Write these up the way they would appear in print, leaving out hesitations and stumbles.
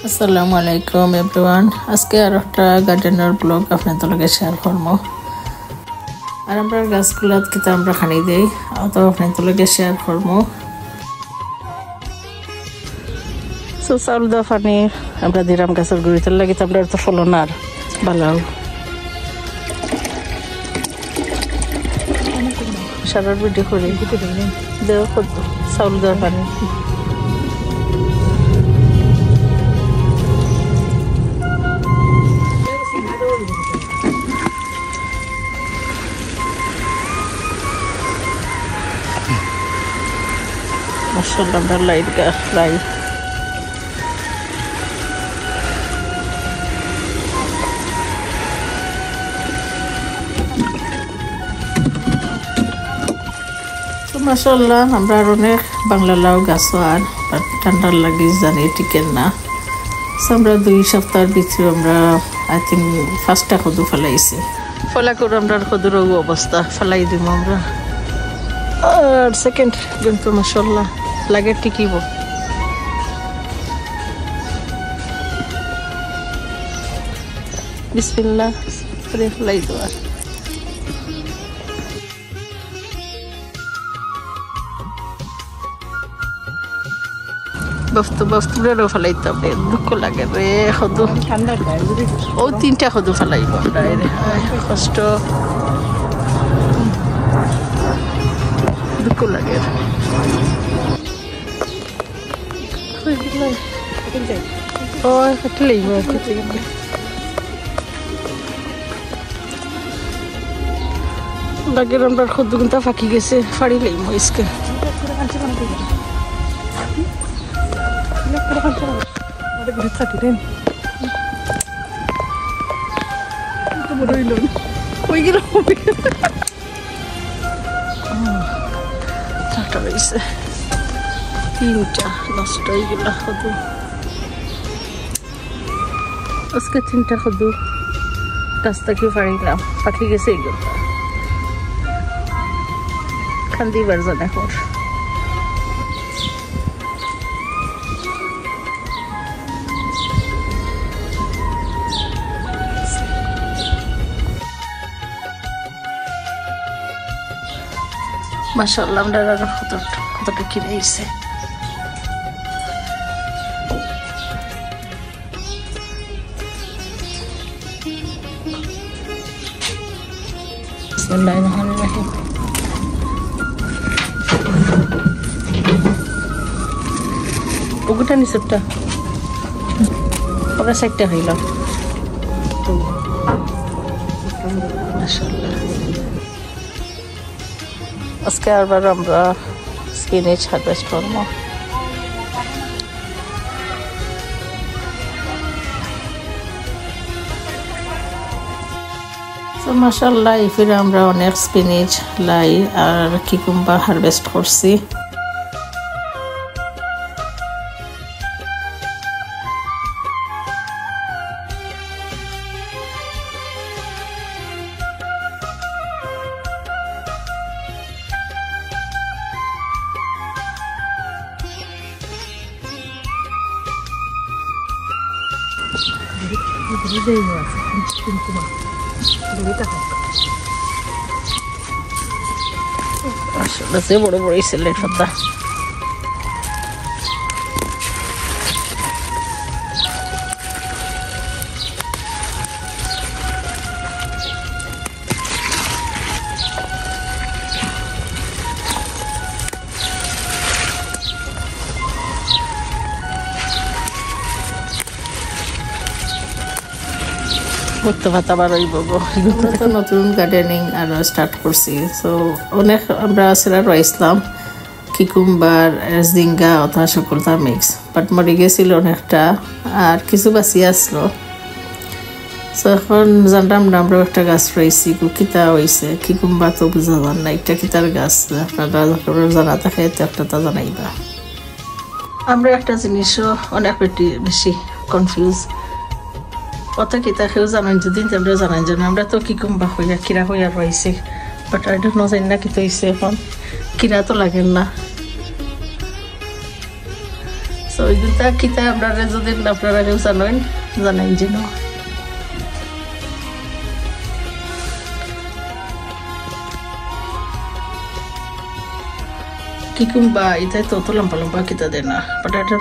আসসালামু আলাইকুম এভরিওয়ান। আজকে আর একটা গার্ডেনের ব্লগ আপনাদের লগে শেয়ার করবো। আর আমরা গাছগুলা কিতা আমরা খানি দেই তো আপনাদের লগে শেয়ার করবো। সো চাউল দা পানি আমরা দিলাম গাছের গুড়িতে লাগে তো আমরা তো ফলন আর ভালো সারার ভিডিও করে দেও চাউল দেওয়ার পানি মাশাআল্লাহ আমরা লাইট ফ্রাই মাশাআল্লাহ আমরা অনেক বাংলা লাউ গাছ আর ঠান্ডার লাগে জানি টিকেন না। আমরা 2 সপ্তাহের ভিতরে আমরা আই থিঙ্ক ফার্স্টটা কদু ফেলাইছি ফলা করে আমরা কদুর অবস্থা ফেলাই দিব আমরা। আর সেকেন্ড কিন্তু মাশাআল্লাহ লাগে টিকিব। বিসমিল্লাহ করে ফেলাই দেওয়া বস্তু ফেলাইতাম রে দুঃখ লাগে রে সদু ও 3টা সদু ফেলাইব কষ্ট দুঃখ লাগে লাগে আমরা সদু কিন্তু ফাঁকি গেছে ফাড়ি লাইব ইসকে তিনটা নষ্ট হয়ে গেল সদু আজকে 3টা সদু গাছ থেকে ফাড়িলাম পাখি গেছে এগুলো খান্দি বারজন এখন মাশাআল্লাহ আমরা কতটা কিনে এসে বিসমিল্লাহিররহমানিররহিম। ওগুটা নিচটা ওরা 60টা হইল মাশাআল্লাহ। আজকে আবার আমরা স্পিনাচ হারভেস্ট করবো। তো মাশাআল্লাহ এফিরে আমরা অনেক স্পিনাচ লাই আর কিকুম্বার হারভেস্ট করছি। আসলে বড় বড় সিলেট পাতা করতে পাতা বারোই বলবো তো নতুন গার্ডেনিং আরো স্টার্ট করছি। সো অনেক আমরা সেরা রয়েছিলাম কিকুম্বার জিঙ্গা অথবা সকলটা মিক্স বাট মরে গেছিল অনেকটা আর কিছু বাঁচি আসলো। সো এখন জানলাম না আমরা একটা গাছ রয়েছি কিতা হয়েছে কিকুম্বা তো বুঝা যান না এটা কিতার গাছ আপনারা জানা থাকে তো একটা তা জানাইবা। আমরা একটা জিনিসও অনেক বেশি কনফিউজ কথা কিতা কেউ জানেন যদি আমরা জানাই জানো আমরা তো কিকুম্বা হইয়া কিরা হইয়া রয়েছে বাট আই ডোন্ট নো জানি না কিতা হয়েছে এখন কিরা তো লাগেন না সো এইটা কিতা আপনারা যদি আপনারা কেউ জানেন জানাই যেন কিকুম্বা এটা তো লম্বা লম্বা কিতা দেয় না বাট এটা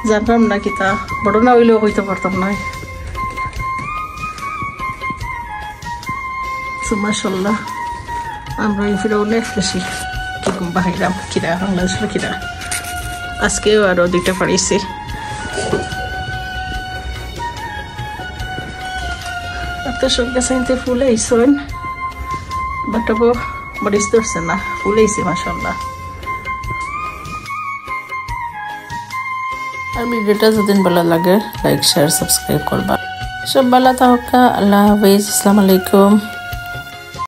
জানতাম না কিতা বড় না হইলেও হইতে পারতাম না মাশাআল্লাহ আমরা ফিরে অনেক বেশি কিকুম্বা খাইলাম কিরা বাংলাদেশের কিরা আজকেও আরো দিতে পারিছি আপনার সঙ্গে সাইতে ফুলে আইসেন বাট বডিস ধরছে না ফুলে আইসে মাশাআল্লাহ আর ভিডিওটা যদি ভালো লাগে লাইক শেয়ার সাবস্ক্রাইব করবা সব ভালো থাকা আল্লাহ হাফেজ আসসালামু আলাইকুম